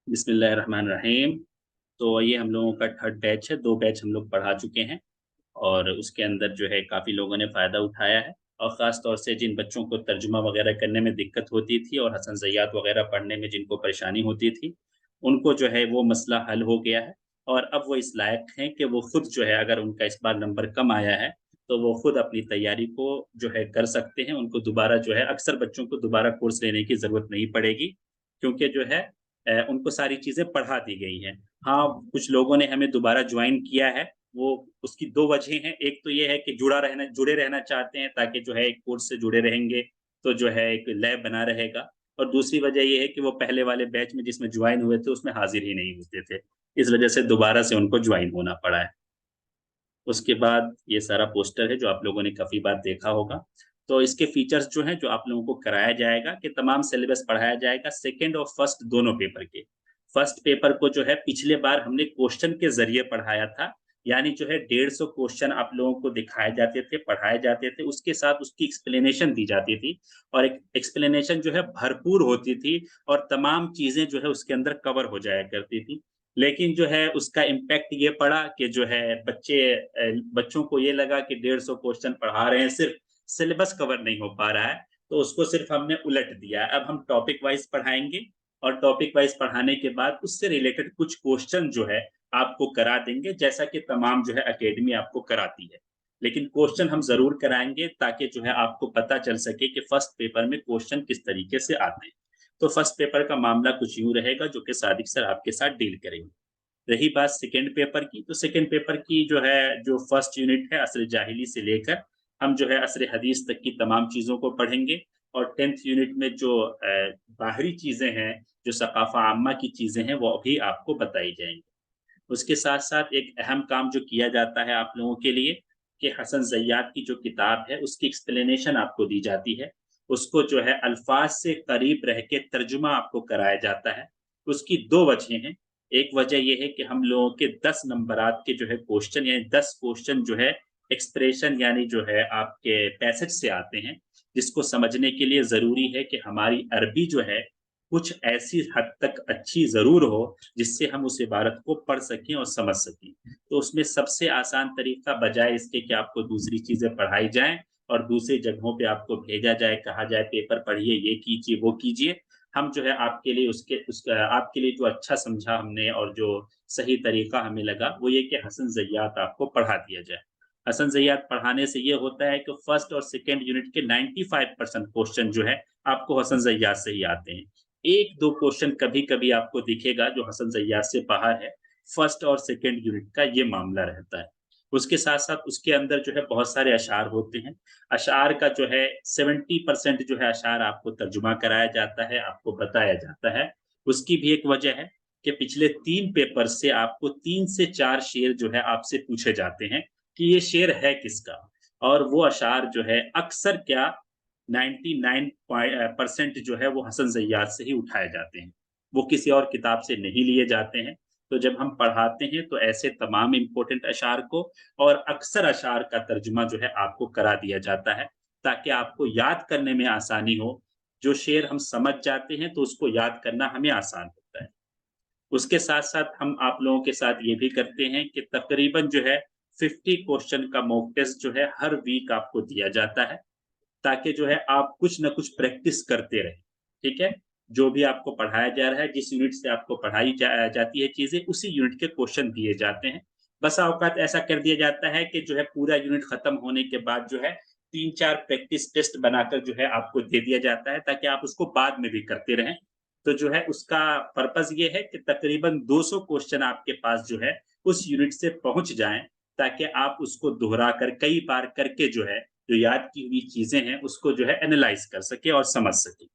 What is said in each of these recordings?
बिस्मिल्लाहिर्रहमानिर्रहीम। तो ये हम लोगों का थर्ड बैच है, 2 बैच हम लोग पढ़ा चुके हैं और उसके अंदर जो है काफ़ी लोगों ने फ़ायदा उठाया है और ख़ास तौर से जिन बच्चों को तर्जुमा वग़ैरह करने में दिक्कत होती थी और हसन ज़ैयात वग़ैरह पढ़ने में जिनको परेशानी होती थी, उनको जो है वो मसला हल हो गया है और अब वो इस लायक हैं कि वो खुद जो है अगर उनका इस बार नंबर कम आया है, तो वो खुद अपनी तैयारी को जो है कर सकते हैं। उनको दोबारा जो है अक्सर बच्चों को दोबारा कोर्स लेने की ज़रूरत नहीं पड़ेगी क्योंकि जो है उनको सारी चीज़ें पढ़ा दी गई हैं। हाँ, कुछ लोगों ने हमें दोबारा जॉइन किया है, वो उसकी 2 वजह हैं। एक तो ये है कि जुड़े रहना चाहते हैं ताकि जो है एक कोर्स से जुड़े रहेंगे, तो जो है एक लय बना रहेगा और दूसरी वजह ये है कि वो पहले वाले बैच में जिसमें जॉइन हुए थे, उसमें हाज़िर ही नहीं होते थे। इस वजह से दोबारा से उनको जॉइन होना पड़ा है। उसके बाद ये सारा पोस्टर है जो आप लोगों ने काफ़ी बार देखा होगा। तो इसके फीचर्स जो हैं, जो आप लोगों को कराया जाएगा कि तमाम सिलेबस पढ़ाया जाएगा सेकंड और फर्स्ट दोनों पेपर के। फर्स्ट पेपर को जो है पिछले बार हमने क्वेश्चन के ज़रिए पढ़ाया था, यानी जो है 150 क्वेश्चन आप लोगों को दिखाए जाते थे, पढ़ाए जाते थे, उसके साथ उसकी एक्सप्लेनेशन दी जाती थी और एक एक्सप्लेनेशन जो है भरपूर होती थी और तमाम चीज़ें जो है उसके अंदर कवर हो जाया करती थी। लेकिन जो है उसका इम्पैक्ट ये पड़ा कि जो है बच्चों को ये लगा कि 150 क्वेश्चन पढ़ा रहे हैं, सिर्फ़ सिलेबस कवर नहीं हो पा रहा है, तो उसको सिर्फ़ हमने उलट दिया है। अब हम टॉपिक वाइज़ पढ़ाएँगे और टॉपिक वाइज़ पढ़ाने के बाद उससे रिलेटेड कुछ क्वेश्चन जो है आपको करा देंगे, जैसा कि तमाम जो है अकेडमी आपको कराती है। लेकिन क्वेश्चन हम ज़रूर कराएँगे ताकि जो है आपको पता चल सके कि फर्स्ट पेपर में क्वेश्चन किस तरीके से आते हैं। तो फर्स्ट पेपर का मामला कुछ यूँ रहेगा जो कि सादिक सर आपके साथ डील करेंगे। रही बात सेकंड पेपर की, तो सेकंड पेपर की जो है, जो फर्स्ट यूनिट है असर जाहिली से लेकर हम जो है असर हदीस तक की तमाम चीज़ों को पढ़ेंगे और 10th यूनिट में जो बाहरी चीज़ें हैं, जो सक़ाफ़ा आम्मा की चीज़ें हैं, वो भी आपको बताई जाएँगी। उसके साथ-साथ एक अहम काम जो किया जाता है आप लोगों के लिए कि हसन ज़ैयाद की जो किताब है, उसकी एक्सप्लेनेशन आपको दी जाती है। उसको जो है अल्फ़ाज़ से करीब रह के तर्जुमा आपको कराया जाता है। उसकी 2 वजह हैं। एक वजह ये है कि हम लोगों के 10 नंबरात के जो है क्वेश्चन यानी 10 क्वेश्चन जो है एक्सप्रेशन यानी जो है आपके पैसेज से आते हैं, जिसको समझने के लिए ज़रूरी है कि हमारी अरबी जो है, कुछ ऐसी हद तक अच्छी ज़रूर हो जिससे हम उस इबारत को पढ़ सकें और समझ सकें। तो उसमें सबसे आसान तरीका बजाए इसके कि आपको दूसरी चीज़ें पढ़ाई जाएँ और दूसरी जगहों पे आपको भेजा जाए, कहा जाए पेपर पढ़िए, ये कीजिए, वो कीजिए। हम जो है आपके लिए आपके लिए जो अच्छा समझा हमने और जो सही तरीका हमें लगा, वो ये कि हसन ज़ैयात आपको पढ़ा दिया जाए। हसन ज़ैयात पढ़ाने से ये होता है कि फर्स्ट और सेकंड यूनिट के 95% क्वेश्चन जो है, आपको हसन ज़ैयात से ही आते हैं। 1-2 क्वेश्चन कभी-कभी आपको दिखेगा जो हसन ज़ैयाद से बाहर है, फर्स्ट और सेकंड यूनिट का ये मामला रहता है। उसके साथ-साथ उसके अंदर जो है बहुत सारे अशआर होते हैं। अशआर का जो है 70% जो है अशआर आपको तर्जुमा कराया जाता है, आपको बताया जाता है। उसकी भी एक वजह है कि पिछले 3 पेपर से आपको 3 से 4 शेर जो है आपसे पूछे जाते हैं कि ये शेर है किसका? और वो अशआर जो है अक्सर क्या 99 परसेंट जो है वो हसन ज़ैयाद से ही उठाए जाते हैं। वो किसी और किताब से नहीं लिए जाते हैं। तो जब हम पढ़ाते हैं तो ऐसे तमाम इम्पोर्टेंट अशआर को और अक्सर अशआर का तर्जुमा जो है आपको करा दिया जाता है, ताकि आपको याद करने में आसानी हो। जो शेर हम समझ जाते हैं तो उसको याद करना हमें आसान होता है। उसके साथ-साथ हम आप लोगों के साथ ये भी करते हैं कि तकरीबन जो है 50 क्वेश्चन का मॉक टेस्ट जो है हर वीक आपको दिया जाता है। ताकि जो है आप कुछ न कुछ प्रैक्टिस करते रहें, ठीक है? जो भी आपको पढ़ाया जा रहा है, जिस यूनिट से आपको पढ़ाई जाती है चीज़ें, उसी यूनिट के क्वेश्चन दिए जाते हैं। बसा औकात ऐसा कर दिया जाता है कि जो है पूरा यूनिट खत्म होने के बाद जो है 3-4 प्रैक्टिस टेस्ट बनाकर जो है आपको दे दिया जाता है ताकि आप उसको बाद में भी करते रहें। तो जो है उसका पर्पज़ ये है कि तकरीबन 200 क्वेश्चन आपके पास जो है उस यूनिट से पहुँच जाएँ, ताकि आप उसको दोहरा कर कई बार करके जो है जो याद की हुई चीज़ें हैं, उसको जो है एनालाइज़ कर सकें और समझ सकें।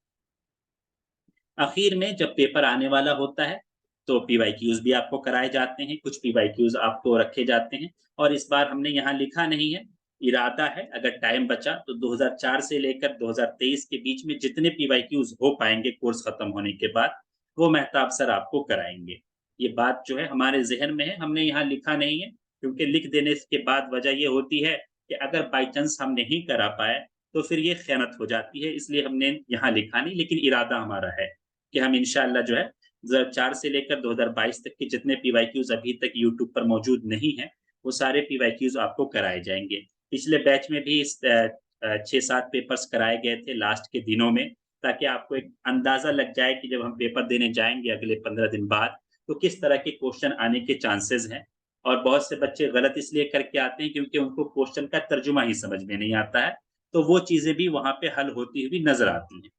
आखिर में जब पेपर आने वाला होता है, तो पीवाईक्यूज़ भी आपको कराए जाते हैं, कुछ पीवाईक्यूज़ आपको रखे जाते हैं और इस बार हमने यहाँ लिखा नहीं है, इरादा है अगर टाइम बचा तो 2004 से लेकर 2023 के बीच में जितने पीवाईक्यूज़ हो पाएँगे कोर्स खत्म होने के बाद, वो मेहताब सर आपको कराएँगे। ये बात जो है हमारे ज़हन में है, हमने यहाँ लिखा नहीं है, क्योंकि लिख देने के बाद वजह ये होती है कि अगर बाय चांस हम नहीं करा पाए, तो फिर ये ख़यानत हो जाती है, इसलिए हमने यहाँ लिखा नहीं, लेकिन इरादा हमारा है। कि हम इंशाअल्लाह जो है 2004 से लेकर 2022 तक के जितने पीवाईक्यूज़ अभी तक यूट्यूब पर मौजूद नहीं हैं, वो सारे पीवाईक्यूज़ आपको कराए जाएँगे। पिछले बैच में भी 6-7 पेपर्स कराए गए थे लास्ट के दिनों में, ताकि आपको एक अंदाज़ा लग जाए कि जब हम पेपर देने जाएँगे अगले 15 दिन बाद, तो किस तरह के क्वेश्चन आने के चांसेज़ हैं। और बहुत से बच्चे गलत इसलिए करके आते हैं क्योंकि उनको क्वेश्चन का तर्जुमा ही समझ में नहीं आता है, तो वो चीज़ें भी वहाँ पे हल होती हुई नज़र आती हैं।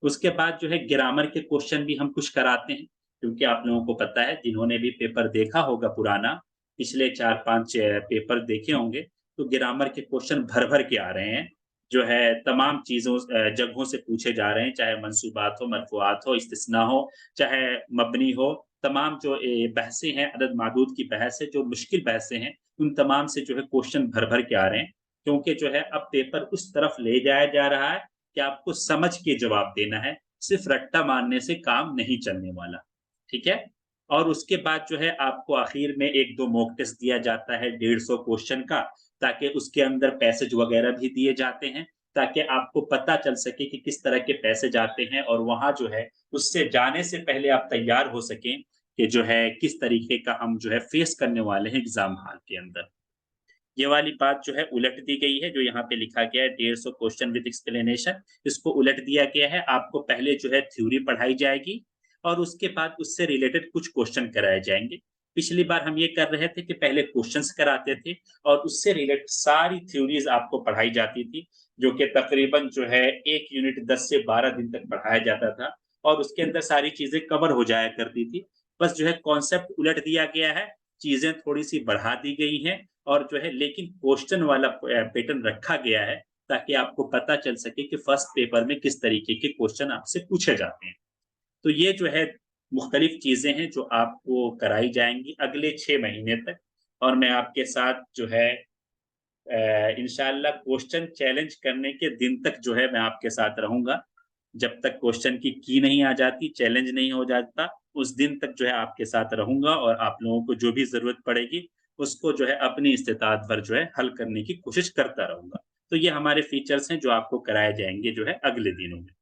उसके बाद जो है ग्रामर के क्वेश्चन भी हम कुछ कराते हैं, क्योंकि आप लोगों को पता है जिन्होंने भी पेपर देखा होगा पुराना, पिछले 4-5 पेपर देखे होंगे, तो ग्रामर के क्वेश्चन भर-भर के आ रहे हैं, जो है तमाम चीज़ों जगहों से पूछे जा रहे हैं, चाहे मंसूबात हो, मरफ़ूआत हो, इस्तिस्ना हो, चाहे मबनी हो, तमाम जो बहसें हैं, अदद मादूद की बहस है, जो मुश्किल बहसें हैं, उन तमाम से जो है क्वेश्चन भर-भर के आ रहे हैं, क्योंकि जो है अब पेपर उस तरफ ले जाया जा रहा है कि आपको समझ के जवाब देना है, सिर्फ़ रट्टा मारने से काम नहीं चलने वाला, ठीक है? और उसके बाद जो है आपको आखिर में 1-2 मॉक टेस्ट दिया जाता है 150 क्वेश्चन का, ताकि उसके अंदर पैसेज वगैरह भी दिए जाते हैं, ताकि आपको पता चल सके कि किस तरह के पैसेज आते हैं और वहाँ जो है उससे जाने से पहले आप तैयार हो सकें कि जो है किस तरीके का हम जो है फेस करने वाले हैं एग्ज़ाम हॉल के अंदर। ये वाली बात जो है उलट दी गई है, जो यहाँ पे लिखा गया है 150 क्वेश्चन विद एक्सप्लेनेशन, इसको उलट दिया गया है। आपको पहले जो है थ्योरी पढ़ाई जाएगी और उसके बाद उससे रिलेटेड कुछ क्वेश्चन कराए जाएँगे। पिछली बार हम ये कर रहे थे कि पहले क्वेश्चन्स कराते थे और उससे रिलेटेड सारी थ्योरीज़ आपको पढ़ाई जाती थी, जो कि तकरीबन जो है 1 यूनिट 10 से 12 दिन तक पढ़ाया जाता था और उसके अंदर सारी चीज़ें कवर हो जाया करती थी। बस जो है कॉन्सेप्ट उलट दिया गया है, चीज़ें थोड़ी-सी बढ़ा दी गई हैं और जो है लेकिन क्वेश्चन वाला पैटर्न रखा गया है, ताकि आपको पता चल सके कि फर्स्ट पेपर में किस तरीके के क्वेश्चन आपसे पूछे जाते हैं। तो ये जो है मुख्तलिफ चीज़ें हैं जो आपको कराई जाएँगी अगले 6 महीने तक और मैं आपके साथ जो है इंशाअल्लाह क्वेश्चन चैलेंज करने के दिन तक जो है मैं आपके साथ रहूँगा। जब तक क्वेश्चन की नहीं आ जाती, चैलेंज नहीं हो जाता, उस दिन तक जो है आपके साथ रहूँगा और आप लोगों को जो भी ज़रूरत पड़ेगी, उसको जो है अपनी इस्तिताअत भर जो है हल करने की कोशिश करता रहूँगा। तो ये हमारे फीचर्स हैं जो आपको कराए जाएँगे जो है अगले दिनों में।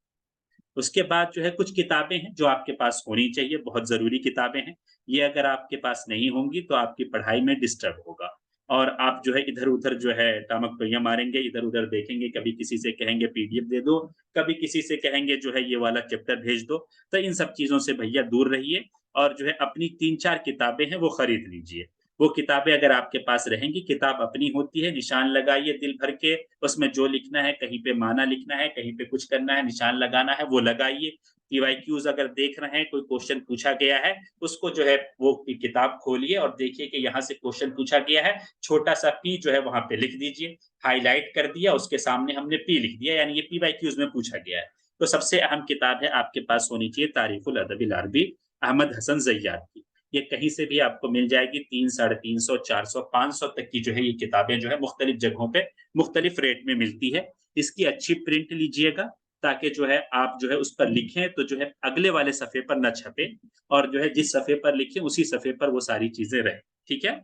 उसके बाद जो है कुछ किताबें हैं जो आपके पास होनी चाहिए, बहुत ज़रूरी किताबें हैं। ये अगर आपके पास नहीं होंगी तो आपकी पढ़ाई में डिस्टर्ब होगा और आप जो है इधर-उधर जो है टामक-पहिया मारेंगे, इधर-उधर देखेंगे, कभी किसी से कहेंगे पीडीएफ दे दो, कभी किसी से कहेंगे जो है ये वाला चैप्टर भेज दो। तो इन सब चीज़ों से भैया दूर रहिए और जो है अपनी 3-4 किताबें हैं वो खरीद लीजिए। वो किताबें अगर आपके पास रहेंगी, किताब अपनी होती है, निशान लगाइए दिल भर के, उसमें जो लिखना है, कहीं पे माना लिखना है, कहीं पे कुछ करना है, निशान लगाना है, वो लगाइए। पीवाईक्यूज़ अगर देख रहे हैं, कोई क्वेश्चन पूछा गया है, उसको जो है वो किताब खोलिए और देखिए कि यहाँ से क्वेश्चन पूछा गया है, छोटा-सा पी जो है वहाँ पे लिख दीजिए, हाइलाइट कर दिया, उसके सामने हमने पी लिख दिया, यानी ये पीवाईक्यूज़ में पूछा गया है। तो सबसे अहम किताब है आपके पास होनी चाहिए तारीखुल अदबिल अरबी, अहमद हसन ज़ैयाद की। ये कहीं से भी आपको मिल जाएगी 3, 350, 400, 500 तक की जो है ये किताबें जो है मुख्तलिफ जगहों पे मुख्तलिफ रेट में मिलती है। इसकी अच्छी प्रिंट लीजिएगा ताकि जो है आप जो है उस पर लिखें तो जो है अगले वाले सफ़े पर ना छपे और जो है जिस सफ़े पर लिखें उसी सफ़े पर वो सारी चीज़ें रहें, ठीक है?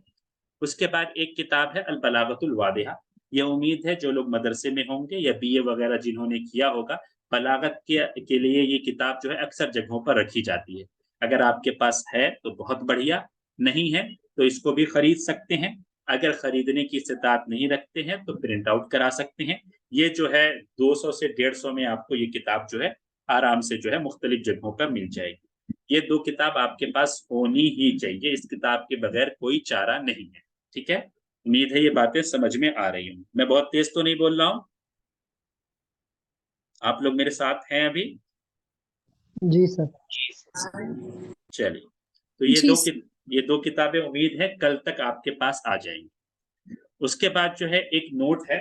उसके बाद एक किताब है अल बलागतुल वादिहा। ये उम्मीद है जो लोग मदरसे में होंगे या बीए वगैरह जिन्होंने किया होगा, बलागत के लिए ये किताब जो है अक्सर जगहों पर रखी जाती है। अगर आपके पास है तो बहुत बढ़िया, नहीं है तो इसको भी खरीद सकते हैं। अगर खरीदने की इस्तिताअत नहीं रखते हैं तो प्रिंट आउट करा सकते हैं। ये जो है 200 से 150 में आपको ये किताब जो है आराम से जो है मुख्तलिफ जगहों पर मिल जाएगी। ये 2 किताब आपके पास होनी ही चाहिए, इस किताब के बगैर कोई चारा नहीं है। ठीक है? उम्मीद है ये बातें समझ में आ रही हों। मैं बहुत तेज़ तो नहीं बोल रहा हूँ? आप लोग मेरे साथ हैं अभी? जी सर। चलिए, तो जी ये 2 किताबें उम्मीद है कल तक आपके पास आ जाएँगी। उसके बाद जो है एक नोट है,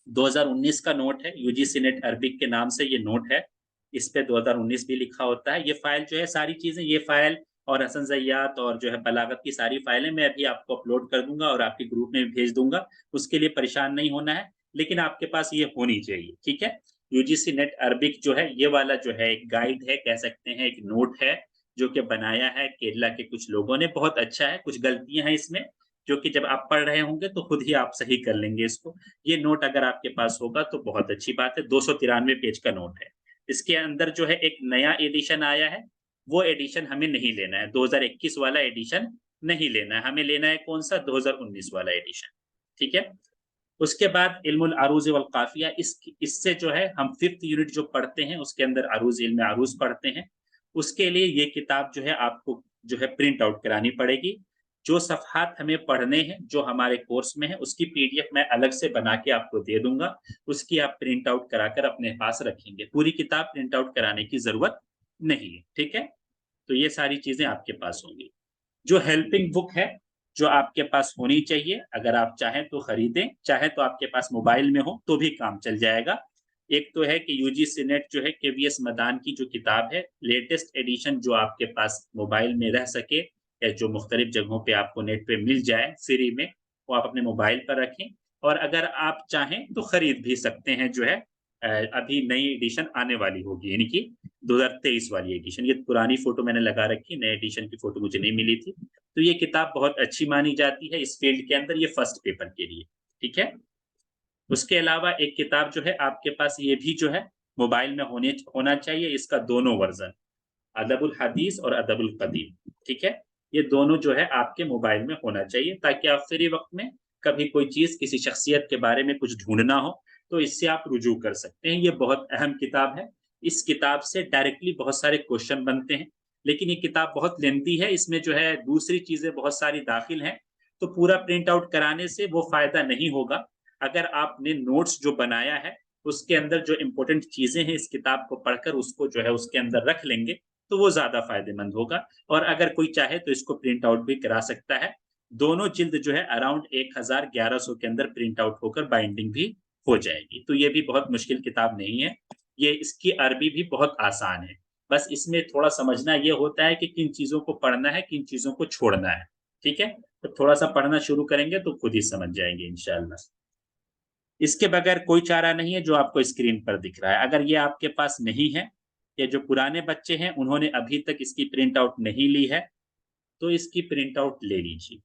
2019 का नोट है, यूजीसी नेट अरबिक के नाम से ये नोट है। इस पे 2019 भी लिखा होता है। ये फ़ाइल जो है सारी चीज़ें ये फ़ाइल और हसन ज़ैयात और जो है बलागत की सारी फ़ाइलें मैं अभी आपको अपलोड कर दूँगा और आपके ग्रुप में भी भेज दूँगा। उसके लिए परेशान नहीं होना है, लेकिन आपके पास ये होनी चाहिए, ठीक है? यूजीसी नेट अरबिक जो है, ये वाला जो है एक गाइड है, कह सकते हैं एक नोट है, जो कि बनाया है केरला के कुछ लोगों ने, बहुत अच्छा है, कुछ गलतियाँ हैं इसमें, जो कि जब आप पढ़ रहे होंगे तो खुद ही आप सही कर लेंगे इसको। ये नोट अगर आपके पास होगा तो बहुत अच्छी बात है, 293 पेज का नोट है। इसके अंदर जो है एक नया एडिशन आया है, वो एडिशन हमें नहीं लेना है, 2021 वाला एडिशन नहीं लेना है, हमें लेना है कौन सा, 2019 वाला एडिशन। ठीक है। उसके बाद इल्मुल अरूज वल काफिया, इससे जो है हम 5th यूनिट जो पढ़ते हैं उसके अंदर अरूज, इल्म अरूज पढ़ते हैं। उसके लिए ये किताब जो है आपको जो है प्रिंट आउट करानी पड़ेगी। जो सफ़हात हमें पढ़ने हैं, जो हमारे कोर्स में है, उसकी पीडीएफ मैं अलग से बना के आपको दे दूँगा। उसकी आप प्रिंट आउट कराकर अपने पास रखेंगे। पूरी किताब प्रिंट आउट कराने की ज़रूरत नहीं है, ठीक है? तो ये सारी चीज़ें आपके पास होंगी। जो हेल्पिंग बुक है, जो आपके पास होनी चाहिए, अगर आप चाहें तो खरीदें, चाहे तो आपके पास मोबाइल में हो तो भी काम चल जाएगा। एक तो है कि यूजीसी नेट जो है केवीएस मदान की जो किताब है, लेटेस्ट एडिशन जो आपके पास मोबाइल में रह सके या जो मुख्तलिफ जगहों पे आपको नेट पे मिल जाए फ्री में, वो आप अपने मोबाइल पर रखें। और अगर आप चाहें तो खरीद भी सकते हैं जो है अभी नई एडिशन आने वाली होगी, यानी कि 2023 वाली एडिशन। ये पुरानी फ़ोटो मैंने लगा रखी है, नए एडिशन की फ़ोटो मुझे नहीं मिली थी। तो ये किताब बहुत अच्छी मानी जाती है इस फ़ील्ड के अंदर, ये फर्स्ट पेपर के लिए, ठीक है? उसके अलावा एक किताब जो है आपके पास ये भी जो है मोबाइल में होना चाहिए, इसका दोनों वर्ज़न, अदबुल हदीस और अदबुल कदीम, ठीक है? ये दोनों जो है आपके मोबाइल में होना चाहिए ताकि आप फ्री वक़्त में कभी कोई चीज़ किसी शख़्सियत के बारे में कुछ ढूँढना हो, तो इससे आप रुजू कर सकते हैं। ये बहुत अहम किताब है। इस किताब से डायरेक्टली बहुत सारे क्वेश्चन बनते हैं, लेकिन ये किताब बहुत लेंथी है, इसमें जो है दूसरी चीज़ें बहुत सारी दाखिल हैं, तो पूरा प्रिंट आउट कराने से वो फ़ायदा नहीं होगा। अगर आपने नोट्स जो बनाया है, उसके अंदर जो इम्पोर्टेंट चीज़ें हैं इस किताब को पढ़कर उसको जो है उसके अंदर रख लेंगे, तो वो ज़्यादा फ़ायदेमंद होगा। और अगर कोई चाहे तो इसको प्रिंट आउट भी करा सकता है। दोनों जिल्द जो है अराउंड 1100 के अंदर प्रिंट आउट होकर बाइंडिंग भी हो जाएगी। तो ये भी बहुत मुश्किल किताब नहीं है। ये इसकी अरबी भी बहुत आसान है। बस इसमें थोड़ा समझना ये होता है कि किन चीज़ों को पढ़ना है, किन चीज़ों को छोड़ना है। ठीक है? तो थोड़ा-सा पढ़ना शुरू करेंगे तो खुद ही समझ जाएँगे इंशाअल्लाह। इसके बगैर कोई चारा नहीं है जो आपको स्क्रीन पर दिख रहा है। अगर ये आपके पास नहीं है, या जो पुराने बच्चे हैं उन्होंने अभी तक इसकी प्रिंट आउट नहीं ली है, तो इसकी प्रिंट आउट ले लीजिए।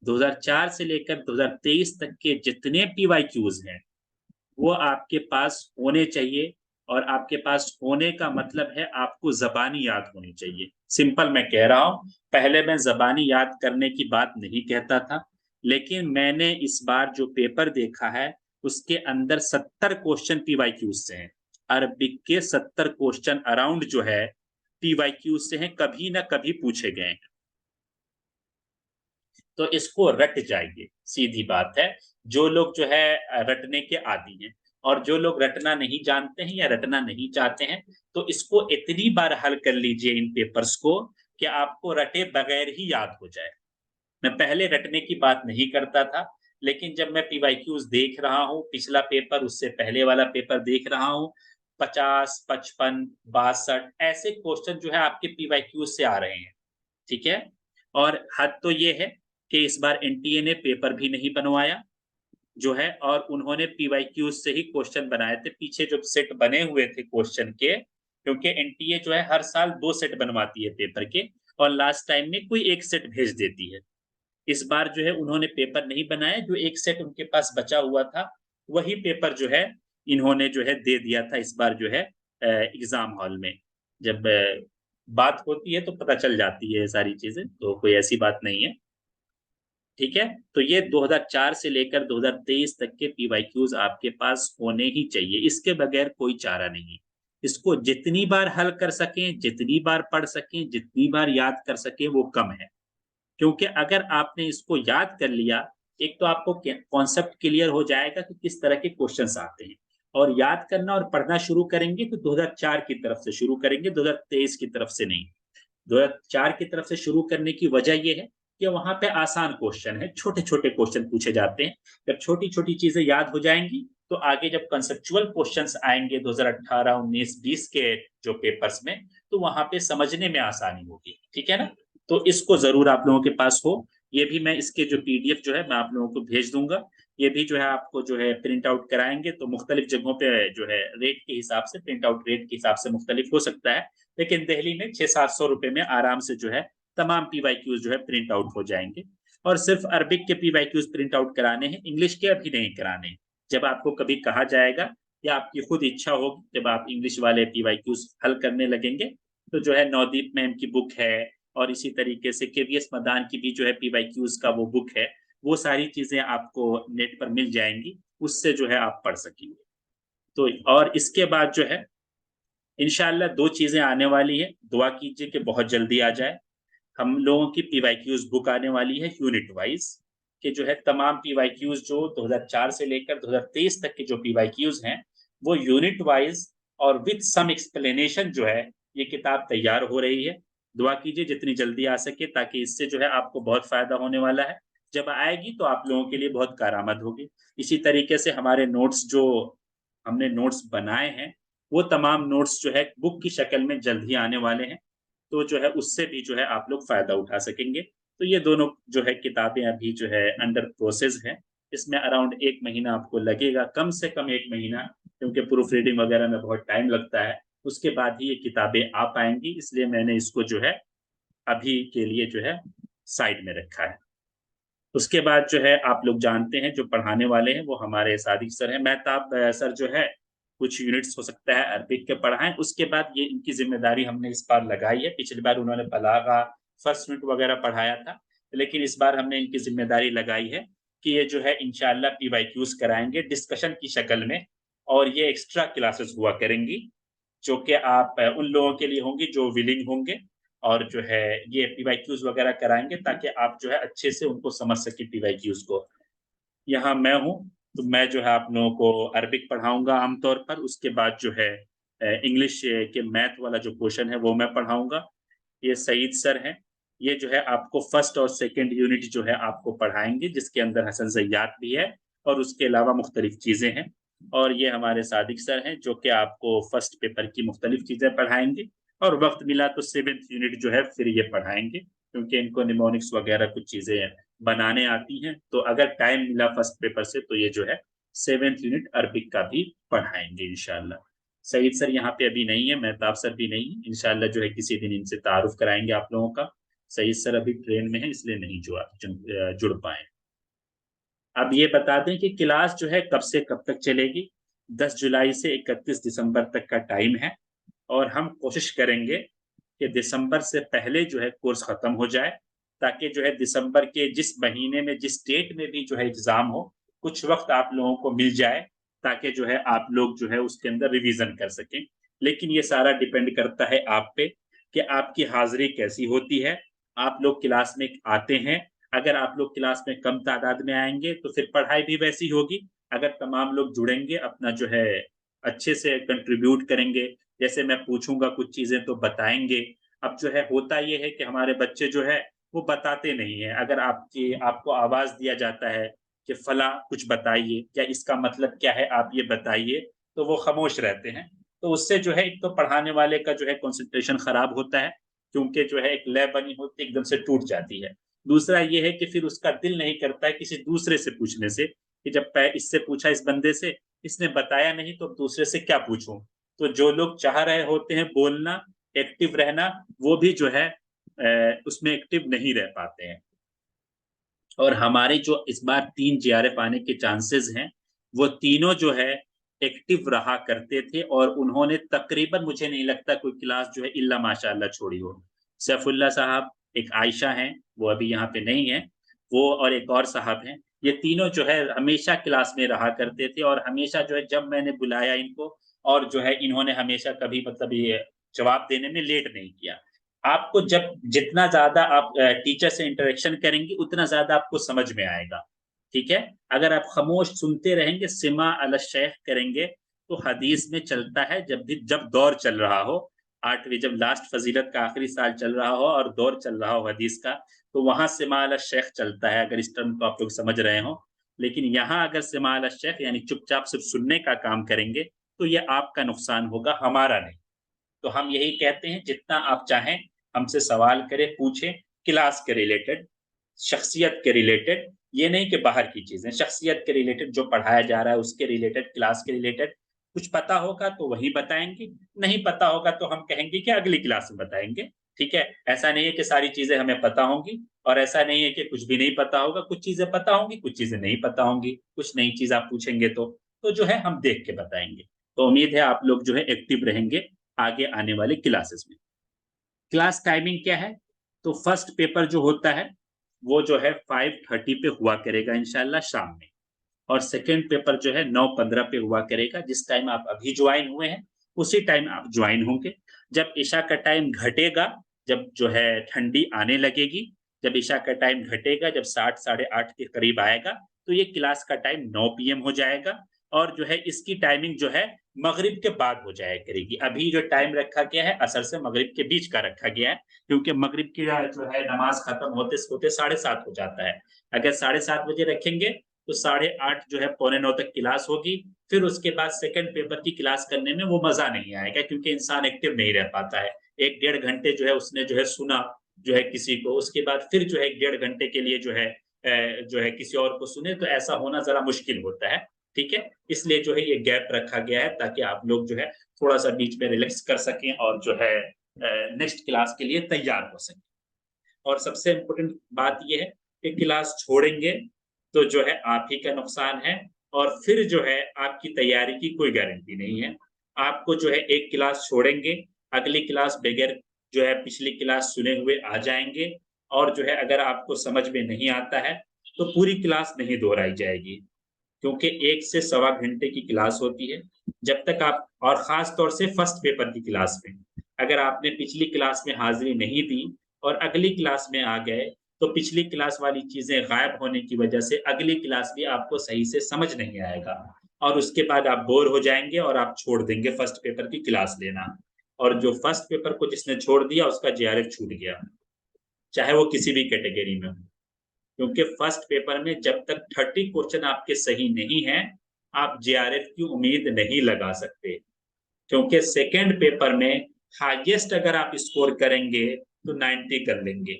2004 से लेकर 2023 तक के जितने पीवाईक्यूज़ हैं, वो आपके पास होने चाहिए। और आपके पास होने का मतलब है आपको ज़बानी याद होनी चाहिए। सिंपल मैं कह रहा हूँ, पहले मैं ज़बानी याद करने की बात नहीं कहता था, लेकिन मैंने इस बार जो पेपर देखा है, उसके अंदर 70 क्वेश्चन पीवाईक्यूज़ से हैं। अरबिक के 70 क्वेश्चन अराउंड जो है पीवाईक्यूज़ से हैं, कभी ना कभी पूछे गए हैं। तो इसको रट जाइए, सीधी बात है। जो लोग जो है रटने के आदी हैं, और जो लोग रटना नहीं जानते हैं या रटना नहीं चाहते हैं, तो इसको इतनी बार हल कर लीजिए इन पेपर्स को कि आपको रटे बगैर ही याद हो जाए। मैं पहले रटने की बात नहीं करता था, लेकिन जब मैं पीवाईक्यूज़ देख रहा हूँ, पिछला पेपर, उससे पहले वाला पेपर देख रहा हूँ, 50, 55, 62 ऐसे क्वेश्चन जो है आपके पीवाईक्यूज़ से आ रहे हैं। ठीक है? और हद तो ये है कि इस बार एनटीए ने पेपर भी नहीं बनवाया जो है, और उन्होंने पीवाईक्यूज़ से ही क्वेश्चन बनाए थे। पीछे जो सेट बने हुए थे क्वेश्चन के, क्योंकि एनटीए जो है हर साल 2 सेट बनवाती है पेपर के, और लास्ट टाइम में कोई 1 सेट भेज देती है। इस बार जो है उन्होंने पेपर नहीं बनाया, जो 1 सेट उनके पास बचा हुआ था, वही पेपर जो है इन्होंने जो है दे दिया था इस बार जो है एग्ज़ाम हॉल में। जब बात होती है तो पता चल जाती है ये सारी चीज़ें, तो कोई ऐसी बात नहीं है। ठीक है? तो ये 2004 से लेकर 2023 तक के पीवाईक्यूज़ आपके पास होने ही चाहिए, इसके बगैर कोई चारा नहीं है। इसको जितनी बार हल कर सकें, जितनी बार पढ़ सकें, जितनी बार याद कर सकें, वो कम है। क्योंकि अगर आपने इसको याद कर लिया, एक तो आपको कॉन्सेप्ट क्लियर हो जाएगा कि किस तरह के क्वेश्चंस आते हैं। और याद करना और पढ़ना शुरू करेंगे तो 2004 की तरफ से शुरू करेंगे, 2023 की तरफ से नहीं। 2004 की तरफ से शुरू करने की वजह ये है कि वहाँ पे आसान क्वेश्चन है, छोटे-छोटे क्वेश्चन पूछे जाते हैं। जब छोटी-छोटी चीज़ें याद हो जाएँगी, तो आगे जब कॉन्सेप्चुअल क्वेश्चन्स आएँगे 2018, 19, 20 के जो पेपर्स में, तो वहाँ पे समझने में आसानी होगी। ठीक है ना? तो इसको ज़रूर आप लोगों के पास हो। ये भी मैं इसके जो पीडीएफ जो है मैं आप लोगों को भेज दूँगा। ये भी जो है आपको जो है प्रिंट आउट कराएँगे, तो मुख्तलिफ जगहों पे जो है रेट के हिसाब से, प्रिंट आउट रेट के हिसाब से मुख्तलिफ हो सकता है। लेकिन दिल्ली में 600-700 रुपए में आराम से जो है तमाम पीवाईक्यूज़ जो है प्रिंट आउट हो जाएँगे। और सिर्फ़ अरबिक के पीवाईक्यूज़ प्रिंट आउट कराने हैं, इंग्लिश के अभी नहीं कराने हैं। जब आपको कभी कहा जाएगा या आपकी खुद इच्छा होगी, जब आप इंग्लिश वाले पीवाईक्यूज़ हल करने लगेंगे, तो जो है नवदीप मैम की बुक है, और इसी तरीके से केवीएस मदान की भी जो है पीवाईक्यूज का वो बुक है। वो सारी चीजें आपको नेट पर मिल जाएंगी, उससे जो है आप पढ़ सकेंगे। तो और इसके बाद जो है इंशाल्लाह दो चीजें आने वाली है, दुआ कीजिए कि बहुत जल्दी आ जाए। हम लोगों की पीवाईक्यूज बुक आने वाली है यूनिट वाइज, कि जो है तमाम पीवाईक्यूज जो 2004 से लेकर 2023 तक के जो पीवाईक्यूज हैं, वो यूनिट वाइज और विद सम एक्सप्लेनेशन जो है ये किताब तैयार हो रही है। दुआ कीजिए जितनी जल्दी आ सके, ताकि इससे जो है आपको बहुत फायदा होने वाला है। जब आएगी तो आप लोगों के लिए बहुत कारआमद होगी। इसी तरीके से हमारे नोट्स जो हमने नोट्स बनाए हैं, वो तमाम नोट्स जो है बुक की शक्ल में जल्द ही आने वाले हैं। तो जो है उससे भी जो है आप लोग फ़ायदा उठा सकेंगे। तो ये दोनों जो है किताबें अभी जो है अंडर प्रोसेस हैं। इसमें अराउंड 1 महीना आपको लगेगा, कम से कम 1 महीना, क्योंकि प्रूफ रीडिंग वगैरह में बहुत टाइम लगता है। उसके बाद ही ये किताबें आ पाएँगी, इसलिए मैंने इसको जो है अभी के लिए जो है साइड में रखा है। उसके बाद जो है आप लोग जानते हैं जो पढ़ाने वाले हैं वो हमारे सादिक सर हैं। मेहताब सर जो है कुछ यूनिट्स हो सकता है अरबिक के पढ़ाएँ, उसके बाद ये इनकी ज़िम्मेदारी हमने इस बार लगाई है। पिछली बार उन्होंने बलागा, फर्स्ट यूनिट वगैरह पढ़ाया था, लेकिन इस बार हमने इनकी ज़िम्मेदारी लगाई है कि ये जो है इंशाअल्लाह पीवाईक्यूज़ कराएँगे डिस्कशन की शक्ल में, और ये एक्स्ट्रा क्लासेस हुआ करेंगी, जो कि आप उन लोगों के लिए होंगी जो विलिंग होंगे, और जो है ये पीवाईक्यूज़ वगैरह कराएँगे, ताकि आप जो है अच्छे से उनको समझ सकें पीवाईक्यूज़ को। यहाँ मैं हूँ, तो मैं जो है आप लोगों को अरबिक पढ़ाऊँगा आम तौर पर, उसके बाद जो है इंग्लिश के मैथ वाला जो पोर्शन है वो मैं पढ़ाऊँगा। ये सईद सर हैं, ये जो है आपको फर्स्ट और सेकंड यूनिट जो है आपको पढ़ाएँगे, जिसके अंदर हसन ज़य्यात भी है और उसके अलावा मुख्तलिफ चीज़ें हैं। और ये हमारे सादिक सर हैं, जो कि आपको फर्स्ट पेपर की मुख्तलिफ चीज़ें पढ़ाएँगे, और वक़्त मिला तो 7th यूनिट जो है फिर ये पढ़ाएँगे, क्योंकि इनको निमोनिक्स वगैरह कुछ चीज़ें बनाने आती हैं। तो अगर टाइम मिला फर्स्ट पेपर से तो ये जो है 7th यूनिट अरबिक का भी पढ़ाएँगे इंशाअल्लाह। सईद सर यहाँ पे अभी नहीं है, मेहताब सर भी नहीं है। इंशाअल्लाह जो है किसी दिन इनसे तारुफ कराएँगे आप लोगों का। सईद सर अभी ट्रेन में हैं, इसलिए नहीं जुड़ पाए। अब ये बता दें कि क्लास जो है कब से कब तक चलेगी। 10 जुलाई से 31 दिसंबर तक का टाइम है, और हम कोशिश करेंगे कि दिसंबर से पहले जो है कोर्स खत्म हो जाए, ताकि जो है दिसंबर के जिस महीने में, जिस डेट में भी जो है एग्ज़ाम हो, कुछ वक़्त आप लोगों को मिल जाए, ताकि जो है आप लोग जो है उसके अंदर रिवीज़न कर सकें। लेकिन ये सारा डिपेंड करता है आप पे, कि आपकी हाज़िरी कैसी होती है, आप लोग क्लास में आते हैं। अगर आप लोग क्लास में कम तादाद में आएँगे, तो फिर पढ़ाई भी वैसी होगी। अगर तमाम लोग जुड़ेंगे, अपना जो है अच्छे से कंट्रीब्यूट करेंगे, जैसे मैं पूछूँगा कुछ चीज़ें तो बताएँगे। अब जो है होता ये है कि हमारे बच्चे जो है वो बताते नहीं हैं। अगर आपको आवाज़ दिया जाता है कि फलाँ कुछ बताइए, या इसका मतलब क्या है आप ये बताइए, तो वो खामोश रहते हैं। तो उससे जो है एक तो पढ़ाने वाले का जो है कंसंट्रेशन खराब होता है, क्योंकि जो है एक लय बनी होती है एकदम से टूट जाती है। दूसरा ये है कि फिर उसका दिल नहीं करता है किसी दूसरे से पूछने से, कि जब पै इससे पूछा इस बंदे से, इसने बताया नहीं तो अब दूसरे से क्या पूछूँ? तो जो लोग चाह रहे होते हैं बोलना, एक्टिव रहना, वो भी जो है उसमें एक्टिव नहीं रह पाते हैं। और हमारे जो इस बार 3 जेआरएफ आने के चांसेस हैं, वो तीनों जो है एक्टिव रहा करते थे, और उन्होंने तकरीबन मुझे नहीं लगता कोई क्लास जो है इल्ला माशाअल्लाह छोड़ी हो। सैफुल्लाह साहब, एक आयशा हैं, वो अभी यहाँ पे नहीं हैं, वो और एक और साहब हैं। ये तीनों जो है हमेशा क्लास में रहा करते थे, और हमेशा जो है जब मैंने बुलाया इनको, और जो है इन्होंने हमेशा कभी मतलब ये जवाब देने में लेट नहीं किया। आपको जब जितना ज़्यादा आप टीचर से इंटरेक्शन करेंगे, उतना ज़्यादा आपको समझ में आएगा, ठीक है? अगर आप खामोश सुनते रहेंगे, सिमा अला शेख करेंगे, तो हदीस में चलता है जब दौर चल रहा हो, 8वीं जब लास्ट फ़ज़ीलत का आखिरी साल चल रहा हो और दौर चल रहा हो हदीस का, तो वहाँ सिमा अला शेख चलता है, अगर इस टर्म को आप लोग समझ रहे हों। लेकिन यहाँ अगर सिमा अला शेख यानी चुपचाप सिर्फ़ सुनने का काम करेंगे, तो ये आपका नुकसान होगा, हमारा नहीं। तो हम यही कहते हैं जितना आप चाहें हमसे सवाल करें, पूछें, क्लास के रिलेटेड, शख्सियत के रिलेटेड, ये नहीं कि बाहर की चीज़ें, शख्सियत के रिलेटेड जो पढ़ाया जा रहा है उसके रिलेटेड, क्लास के रिलेटेड। कुछ पता होगा तो वही बताएँगे, नहीं पता होगा तो हम कहेंगे कि अगली क्लास में बताएँगे, ठीक है? ऐसा नहीं है कि सारी चीज़ें हमें पता होंगी, और ऐसा नहीं है कि कुछ भी नहीं पता होगा, कुछ चीज़ें पता होंगी, कुछ चीज़ें नहीं पता होंगी, कुछ नई चीज़ आप पूछेंगे तो जो है हम देख के बताएँगे। तो उम्मीद है आप लोग जो है एक्टिव रहेंगे आगे आने वाली क्लासेस में। क्लास टाइमिंग क्या है? तो फर्स्ट पेपर जो होता है वो जो है 5:30 पे हुआ करेगा इंशाल्लाह शाम में, और सेकंड पेपर जो है 9:15 पे हुआ करेगा। जिस टाइम आप अभी ज्वाइन हुए हैं उसी टाइम आप ज्वाइन होंगे। जब ईशा का टाइम घटेगा, जब जो है ठंडी आने लगेगी, जब ईशा का टाइम घटेगा, जब 7 साढ़े 8 के करीब आएगा, तो ये क्लास का टाइम 9 पीएम हो जाएगा, और जो है इसकी टाइमिंग जो है मगरिब के बाद हो जाया करेगी। अभी जो टाइम रखा गया है असर से मगरिब के बीच का रखा गया है, क्योंकि मगरिब की जो है नमाज खत्म होते-होते 7:30 हो जाता है। अगर 7:30 बजे रखेंगे तो 8:30 जो है पौने 9 तक क्लास होगी। फिर उसके बाद सेकंड पेपर की क्लास करने में वो मज़ा नहीं आएगा, क्योंकि इंसान एक्टिव नहीं रह पाता है। 1 डेढ़ घंटे जो है उसने जो है सुना जो है किसी को, उसके बाद फिर जो है 1 डेढ़ घंटे के लिए जो है किसी और को सुने, तो ऐसा होना ज़रा मुश्किल होता है, ठीक है? इसलिए जो है ये गैप रखा गया है ताकि आप लोग जो है थोड़ा-सा बीच में रिलैक्स कर सकें और जो है नेक्स्ट क्लास के लिए तैयार हो सकें। और सबसे इम्पोर्टेंट बात ये है कि क्लास छोड़ेंगे तो जो है आप ही का नुकसान है, और फिर जो है आपकी तैयारी की कोई गारंटी नहीं है। आपको जो है एक क्लास छोड़ेंगे, अगली क्लास बगैर जो है पिछली क्लास सुने हुए आ जाएँगे, और जो है अगर आपको समझ में नहीं आता है, तो पूरी क्लास नहीं दोहराई जाएगी। क्योंकि 1 से सवा घंटे की क्लास होती है। जब तक आप, और ख़ास तौर से फर्स्ट पेपर की क्लास में, अगर आपने पिछली क्लास में हाज़िरी नहीं दी और अगली क्लास में आ गए, तो पिछली क्लास वाली चीज़ें गायब होने की वजह से अगली क्लास भी आपको सही से समझ नहीं आएगा, और उसके बाद आप बोर हो जाएँगे और आप छोड़ देंगे फर्स्ट पेपर की क्लास लेना। और जो फर्स्ट पेपर को जिसने छोड़ दिया उसका जेआरएफ छूट गया, चाहे वो किसी भी कैटेगरी में हो। क्योंकि फर्स्ट पेपर में जब तक 30 क्वेश्चन आपके सही नहीं हैं, आप जेआरएफ की उम्मीद नहीं लगा सकते। क्योंकि सेकंड पेपर में हाईएस्ट अगर आप स्कोर करेंगे, तो 90 कर लेंगे,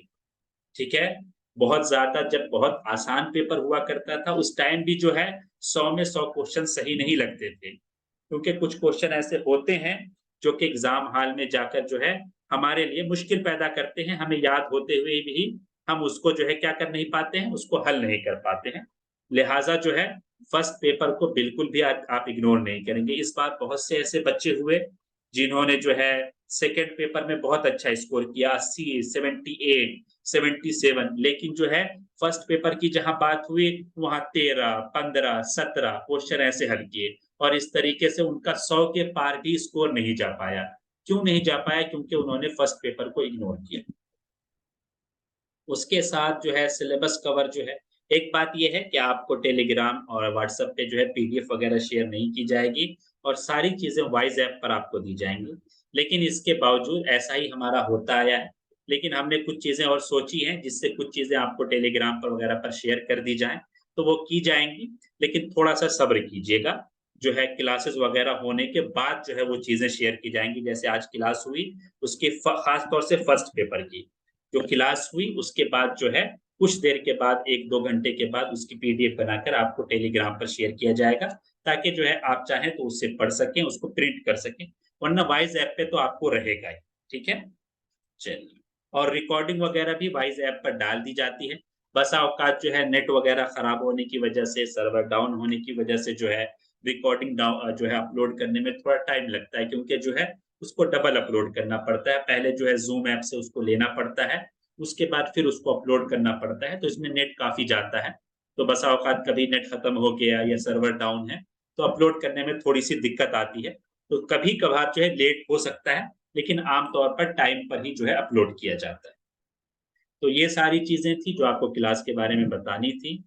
ठीक है? बहुत ज़्यादा जब बहुत आसान पेपर हुआ करता था, उस टाइम भी जो है 100 में 100 क्वेश्चन सही नहीं लगते थे। क्योंकि कुछ क्वेश्चन ऐसे होते हैं, जो कि एग्ज़ाम हॉल में जाकर जो है हमारे लिए मुश्किल पैदा करते हैं, हमें याद होते हुए भी हम उसको जो है क्या कर नहीं पाते हैं, उसको हल नहीं कर पाते हैं। लिहाज़ा जो है फर्स्ट पेपर को बिल्कुल भी आप इग्नोर नहीं करेंगे। इस बार बहुत से ऐसे बच्चे हुए, जिन्होंने जो है सेकंड पेपर में बहुत अच्छा स्कोर किया, 80, 78, 77, लेकिन जो है फर्स्ट पेपर की जहाँ बात हुई, वहाँ 13, 15, 17 क्वेश्चन ऐसे हल किए, और इस तरीके से उनका 100 के पार भी स्कोर नहीं जा पाया। क्यों नहीं जा पाया? क्योंकि उन्होंने फर्स्ट पेपर को इग्नोर किया। उसके साथ जो है सिलेबस कवर जो है, एक बात ये है कि आपको टेलीग्राम और व्हाट्सएप पे जो है पीडीएफ वगैरह शेयर नहीं की जाएगी, और सारी चीज़ें वाइज़ ऐप पर आपको दी जाएँगी। लेकिन इसके बावजूद ऐसा ही हमारा होता आया है। लेकिन हमने कुछ चीज़ें और सोची हैं, जिससे कुछ चीज़ें आपको टेलीग्राम पर वगैरह पर शेयर कर दी जाएँ, तो वो की जाएँगी। लेकिन थोड़ा-सा सब्र कीजिएगा। जो है क्लासेस वगैरह होने के बाद जो है वो चीज़ें शेयर की जाएँगी। जैसे आज क्लास हुई, उसकी ख़ास तौर से फर्स्ट पेपर की। जो क्लास हुई उसके बाद जो है कुछ देर के बाद 1-2 घंटे के बाद उसकी पीडीएफ बनाकर आपको टेलीग्राम पर शेयर किया जाएगा, ताकि जो है आप चाहें तो उससे पढ़ सकें, उसको प्रिंट कर सकें, वरना वाइज़ ऐप पे तो आपको रहेगा ही, ठीक है? चलिए, और रिकॉर्डिंग वगैरह भी वाइज़ ऐप पर डाल दी जाती है। बसा औकात जो है नेट वगैरह खराब होने की वजह से, सर्वर डाउन होने की वजह से जो है रिकॉर्डिंग जो है अपलोड करने में थोड़ा टाइम लगता है, क्योंकि जो है उसको डबल अपलोड करना पड़ता है। पहले जो है ज़ूम ऐप से उसको लेना पड़ता है, उसके बाद फिर उसको अपलोड करना पड़ता है, तो इसमें नेट काफ़ी जाता है। तो बसा औकात कभी नेट खत्म हो गया या सर्वर डाउन है, तो अपलोड करने में थोड़ी-सी दिक्कत आती है। तो कभी-कभार जो है लेट हो सकता है, लेकिन आम तौर पर टाइम पर ही जो है अपलोड किया जाता है। तो ये सारी चीज़ें थी जो आपको क्लास के बारे में बतानी थी।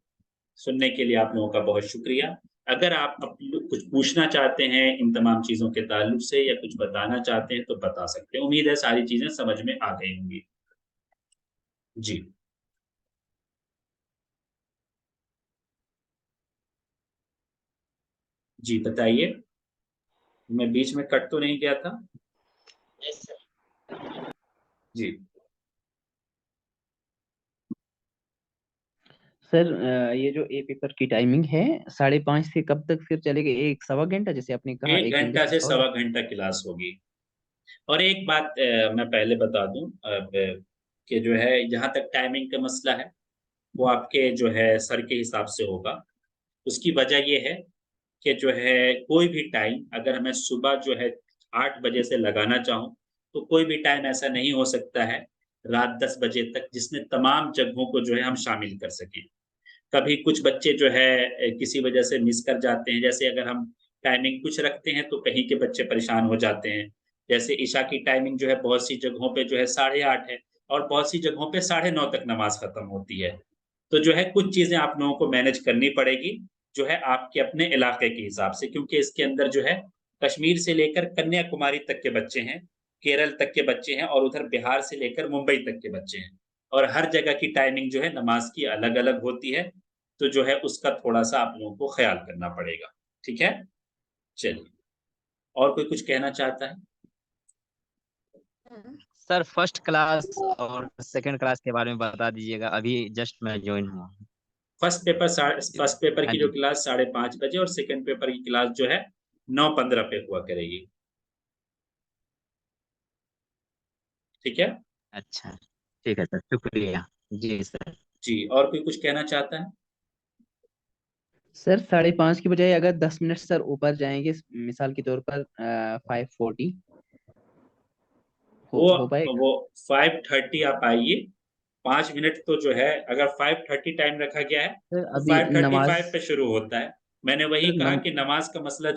सुनने के लिए आप लोगों का बहुत शुक्रिया। अगर आप कुछ पूछना चाहते हैं इन तमाम चीज़ों के ताल्लुक से, या कुछ बताना चाहते हैं तो बता सकते हैं। उम्मीद है सारी चीज़ें समझ में आ गई होंगी। जी। जी, बताइए। मैं बीच में कट तो नहीं गया था? जी। सर ये जो ए पेपर की टाइमिंग है 5:30 से कब तक फिर चलेगा? एक सवा घंटा जैसे आपने कहा, 1 एक घंटे घंटा से से सवा सवा घंटा। घंटा क्लास होगी। और एक बात मैं पहले बता दूँ अब, कि जो है जहाँ तक टाइमिंग का मसला है, वो आपके जो है सर के हिसाब से होगा। उसकी वजह ये है कि जो है कोई भी टाइम अगर मैं सुबह जो है 8 बजे से लगाना चाहूँ, तो कोई भी टाइम ऐसा नहीं हो सकता है रात 10 बजे तक जिसमें तमाम जगहों को जो है हम शामिल कर सकें। कभी कुछ बच्चे जो है किसी वजह से मिस कर जाते हैं, जैसे अगर हम टाइमिंग कुछ रखते हैं तो कहीं के बच्चे परेशान हो जाते हैं। जैसे इशा की टाइमिंग जो है बहुत सी जगहों पे जो है 8:30 है और बहुत सी जगहों पे 9:30 तक नमाज़ खत्म होती है। तो जो है कुछ चीज़ें आप लोगों को मैनेज करनी पड़ेगी, जो है आपके अपने इलाके के हिसाब से, क्योंकि इसके अंदर जो है कश्मीर से लेकर कन्याकुमारी तक के बच्चे हैं, केरल तक के बच्चे हैं और उधर बिहार से लेकर मुंबई तक के बच्चे हैं। और हर जगह की टाइमिंग जो है नमाज़ की अलग-अलग होती है, तो जो है उसका थोड़ा-सा आप लोगों को ख़्याल करना पड़ेगा। ठीक है? चलिए, और कोई कुछ कहना चाहता है? सर फर्स्ट क्लास और सेकंड क्लास के बारे में बता दीजिएगा, अभी जस्ट मैं ज्वाइन हुआ हूँ। फर्स्ट पेपर हाँ की जो जी। क्लास 5:30 बजे और सेकंड पेपर की क्लास जो है 9:15 पे हुआ करेगी। ठीक है? अच्छा, ठीक है सर, शुक्रिया। जी सर। जी, और कोई कुछ कहना चाहता है? सर 5:30 की बजाय अगर 10 मिनट सर ऊपर जाएंगे, मिसाल के तौर पर 5:40 वो हो पाएगा? वो 5:30 आप आइए, 5 मिनट तो जो है अगर 5:30 टाइम रखा गया है, सर तो अभी नमाज 5:35 पे शुरू होता है। मैंने वही सर कहा नम कि नमाज़ का मसला